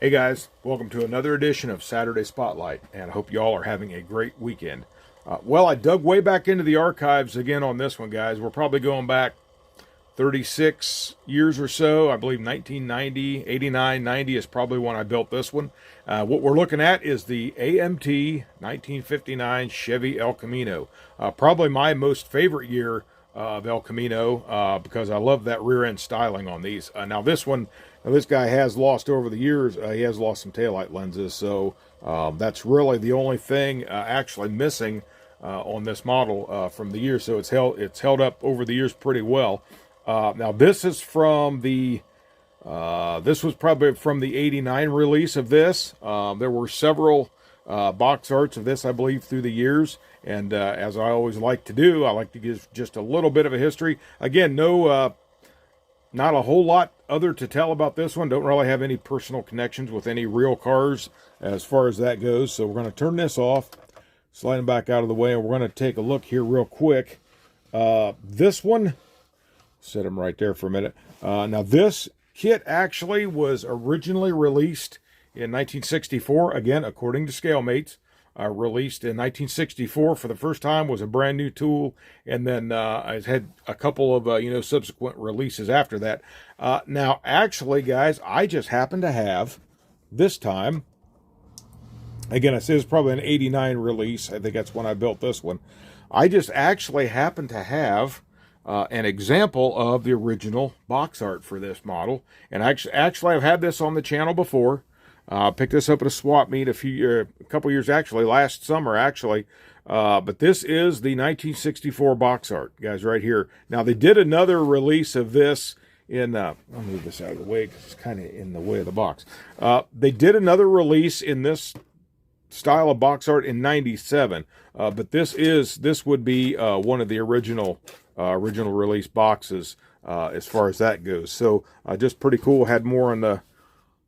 Hey guys, welcome to another edition of Saturday Spotlight, and I hope you all are having a great weekend. Well, I dug way back into the archives again on this one, guys. We're probably going back 36 years or so. I believe 1990, 89, 90 is probably when I built this one. What we're looking at is the AMT 1959 Chevy El Camino. Probably my most favorite year of El Camino because I love that rear end styling on these. Now this one, this guy has lost over the years. He has lost some taillight lenses, so that's really the only thing actually missing on this model from the year. So it's held up over the years pretty well. Now this is from the this was probably from the '89 release of this. There were several box arts of this, I believe, through the years. And as I always like to do, I like to give just a little bit of a history. Again, not a whole lot other to tell about this one. Don't really have any personal connections with any real cars as far as that goes. So we're going to turn this off, slide them back out of the way, and we're going to take a look here real quick. This one, set them right there for a minute. Now this kit actually was originally released in 1964, again, according to ScaleMates. Released in 1964 for the first time, was a brand new tool, and then I've had a couple of subsequent releases after that. Now actually, guys, I just happen to have this time, again, I say it's probably an '89 release. I think that's when I built this one. I just actually happen to have an example of the original box art for this model, and actually I've had this on the channel before. Picked this up at a swap meet a couple years, actually, last summer, actually. But this is the 1964 box art, guys, right here. Now, they did another release of this in, I'll move this out of the way because it's kind of in the way of the box. They did another release in this style of box art in '97. But this would be one of the original release boxes as far as that goes. So just pretty cool. Had more on the...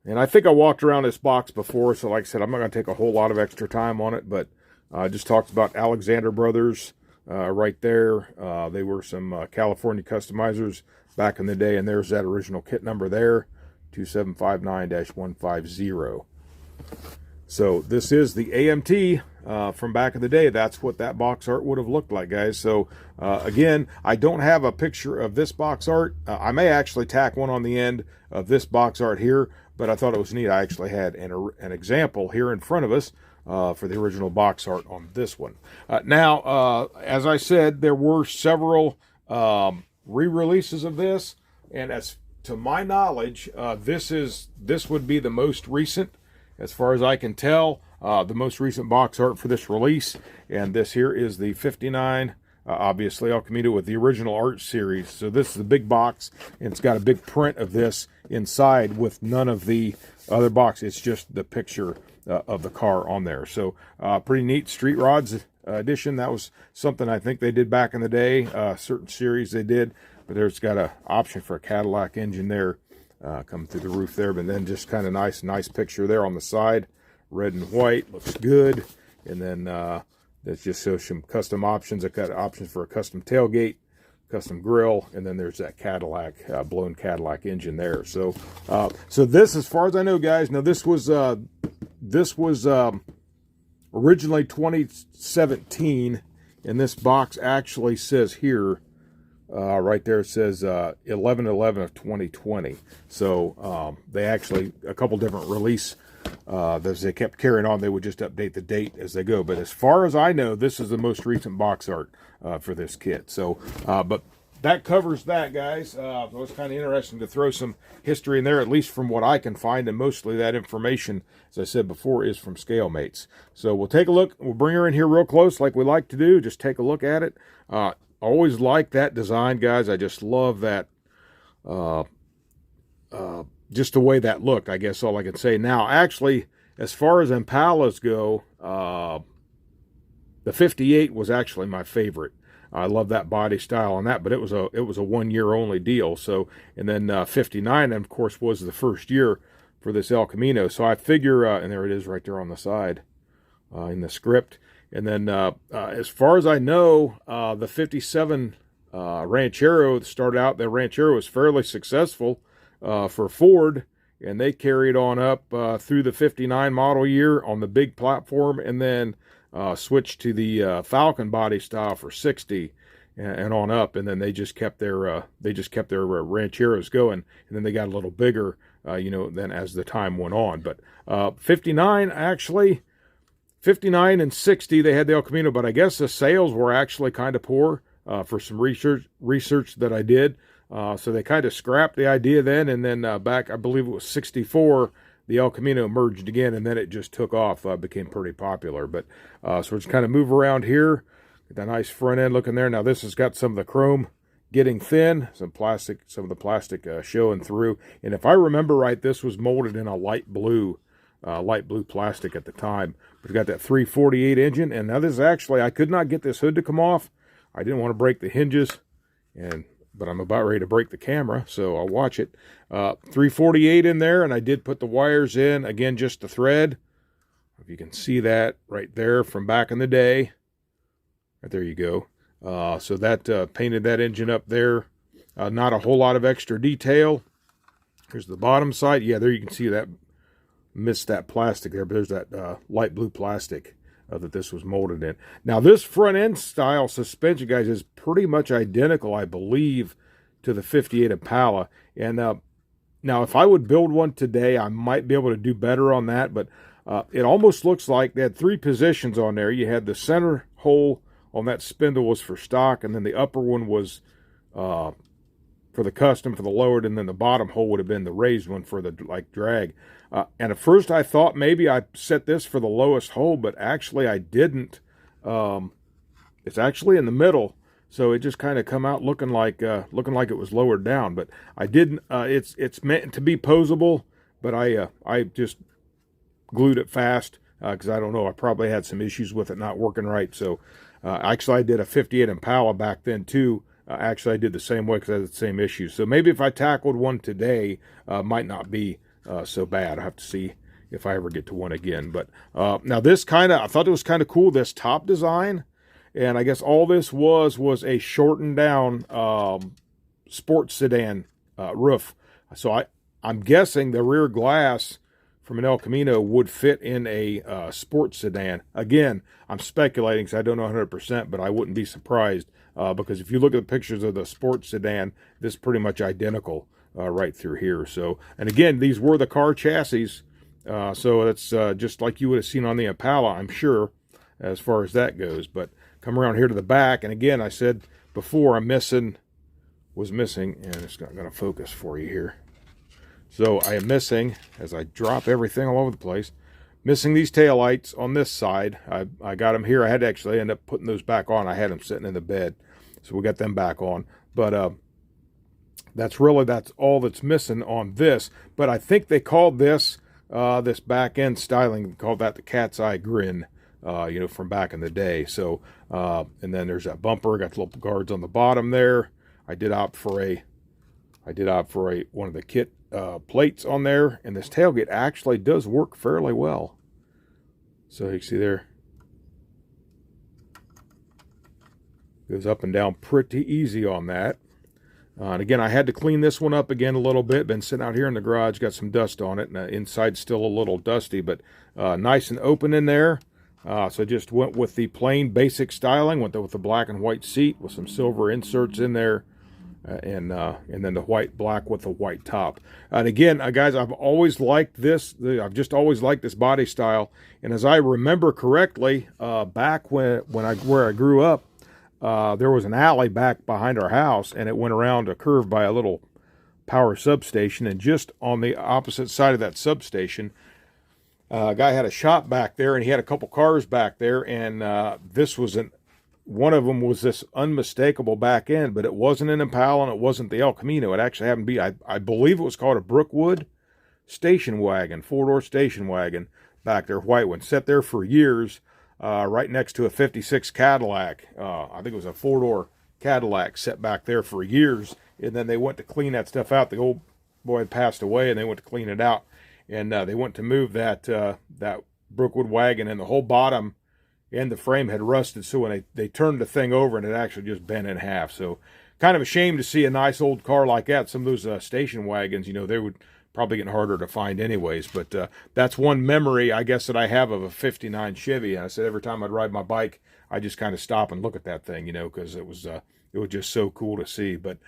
And I think I walked around this box before, so like I said, I'm not going to take a whole lot of extra time on it, but I just talked about Alexander Brothers right there. They were some California customizers back in the day, and there's that original kit number there, 2759-150. So this is the AMT from back in the day. That's what that box art would have looked like, guys. So again, I don't have a picture of this box art. I may actually tack one on the end of this box art here, but I thought it was neat. I actually had an example here in front of us for the original box art on this one. Now, as I said, there were several re-releases of this, and as to my knowledge, this would be the most recent, as far as I can tell, the most recent box art for this release. And this here is the '59. Obviously, El Camino with the original art series. So this is the big box, and it's got a big print of this inside with none of the other box. It's just the picture of the car on there. So pretty neat. Street Rods edition. That was something I think they did back in the day. Certain series they did, but there's got an option for a Cadillac engine there coming through the roof there. But then just kind of nice picture there on the side. Red and white. Looks good. And then... that just shows some custom options. I've got options for a custom tailgate, custom grill, and then there's that Cadillac, blown Cadillac engine there. So, so this, as far as I know, guys, now this was originally 2017, and this box actually says here, right there, it says 11/11 of 2020. So they actually, a couple different release. As they kept carrying on, they would just update the date as they go. But as far as I know, this is the most recent box art for this kit. So, but that covers that, guys. It was kind of interesting to throw some history in there, at least from what I can find. And mostly that information, as I said before, is from ScaleMates. So we'll take a look. We'll bring her in here real close like we like to do. Just take a look at it. Always like that design, guys. I just love that. Just the way that looked, I guess all I can say. Now, actually, as far as Impalas go, the 58 was actually my favorite. I love that body style on that, but it was a 1 year only deal. So, and then 59, of course, was the first year for this El Camino. So I figure, and there it is right there on the side in the script. And then as far as I know, the 57 Ranchero started out. The Ranchero was fairly successful for Ford, and they carried on up through the 59 model year on the big platform, and then switched to the Falcon body style for 60 and on up, and then they just kept their rancheros going, and then they got a little bigger, then as the time went on. But 59 actually. 59 and 60, they had the El Camino, but I guess the sales were actually kind of poor for some research that I did. So they kind of scrapped the idea then, and then back, I believe it was 64, the El Camino emerged again, and then it just took off, became pretty popular. But so we're just kind of move around here. Get that nice front end looking there. Now this has got some of the chrome getting thin, some of the plastic showing through. And if I remember right, this was molded in a light blue plastic at the time. But it's got that 348 engine, and now this is actually, I could not get this hood to come off. I didn't want to break the hinges, but I'm about ready to break the camera, so I'll watch it. 348 in there, and I did put the wires in, again, just the thread. If you can see that right there from back in the day. Right there you go. So that painted that engine up there. Not a whole lot of extra detail. Here's the bottom side. Yeah, there you can see that. Missed that plastic there, but there's that light blue plastic that this was molded in. Now this front end style suspension, guys, is pretty much identical, I believe, to the 58 Impala. And now if I would build one today, I might be able to do better on that, but it almost looks like they had three positions on there. You had the center hole on that spindle was for stock, and then the upper one was for the custom, for the lowered, and then the bottom hole would have been the raised one for the drag. And at first I thought maybe I set this for the lowest hole, but actually I didn't. It's actually in the middle, so it just kind of come out looking like it was lowered down. But I didn't. It's meant to be posable, but I just glued it fast because I don't know. I probably had some issues with it not working right. So actually I did a 58 Impala back then too. Actually, I did the same way because I had the same issues. So maybe if I tackled one today, might not be so bad. I have to see if I ever get to one again. But now this I thought it was kind of cool, this top design. And I guess all this was a shortened down sports sedan roof. So I'm guessing the rear glass from an El Camino would fit in a sports sedan. Again, I'm speculating because I don't know 100%, but I wouldn't be surprised because if you look at the pictures of the sports sedan, this is pretty much identical right through here. So, and again, these were the car chassis, so that's just like you would have seen on the Impala, I'm sure, as far as that goes. But come around here to the back, and again, I said before, was missing, and it's not going to focus for you here. So I am missing, as I drop everything all over the place, missing these taillights on this side. I got them here. I had to actually end up putting those back on. I had them sitting in the bed, so we got them back on. But that's all that's missing on this. But I think they called this this back end styling, called that the cat's eye grin, from back in the day. So and then there's that bumper, got the little guards on the bottom there. I did opt for one of the kit plates on there, and this tailgate actually does work fairly well. So you can see there, goes up and down pretty easy on that. And again, I had to clean this one up again a little bit. Been sitting out here in the garage, got some dust on it, and the inside's still a little dusty, but nice and open in there. So I just went with the plain basic styling, went with the black and white seat with some silver inserts in there. And then the white black with the white top. And again, guys, I've always liked this. I've just always liked this body style. And as I remember correctly, back where I grew up, there was an alley back behind our house, and it went around a curve by a little power substation. And just on the opposite side of that substation, a guy had a shop back there, and he had a couple cars back there. And one of them was this unmistakable back end, but it wasn't an Impala and it wasn't the El Camino. It actually happened to be, I believe it was called a Brookwood station wagon, four-door station wagon back there, white one. Sat there for years, right next to a 56 Cadillac. I think it was a four-door Cadillac set back there for years, and then they went to clean that stuff out. The old boy had passed away, and they went to clean it out, and they went to move that Brookwood wagon, and the whole bottom and the frame had rusted, so when they turned the thing over, and it actually just bent in half. So kind of a shame to see a nice old car like that. Some of those station wagons, they would probably getting harder to find anyways. But that's one memory, I guess, that I have of a 59 Chevy. And I said every time I'd ride my bike, I just kind of stop and look at that thing, you know, because it was just so cool to see. But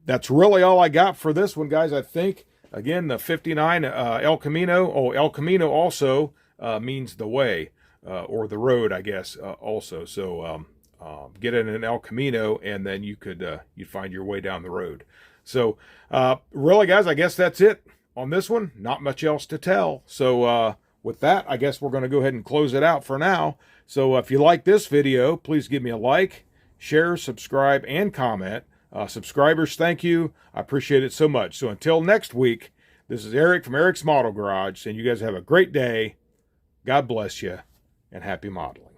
that's really all I got for this one, guys. I think, again, the 59 El Camino. Oh, El Camino also means the way, or the road, I guess, also. So get in an El Camino, and then you'd find your way down the road. So really, guys, I guess that's it on this one. Not much else to tell. So with that, I guess we're going to go ahead and close it out for now. So if you like this video, please give me a like, share, subscribe, and comment. Subscribers, thank you. I appreciate it so much. So until next week, this is Eric from Eric's Model Garage, saying you guys have a great day. God bless you, and happy modeling.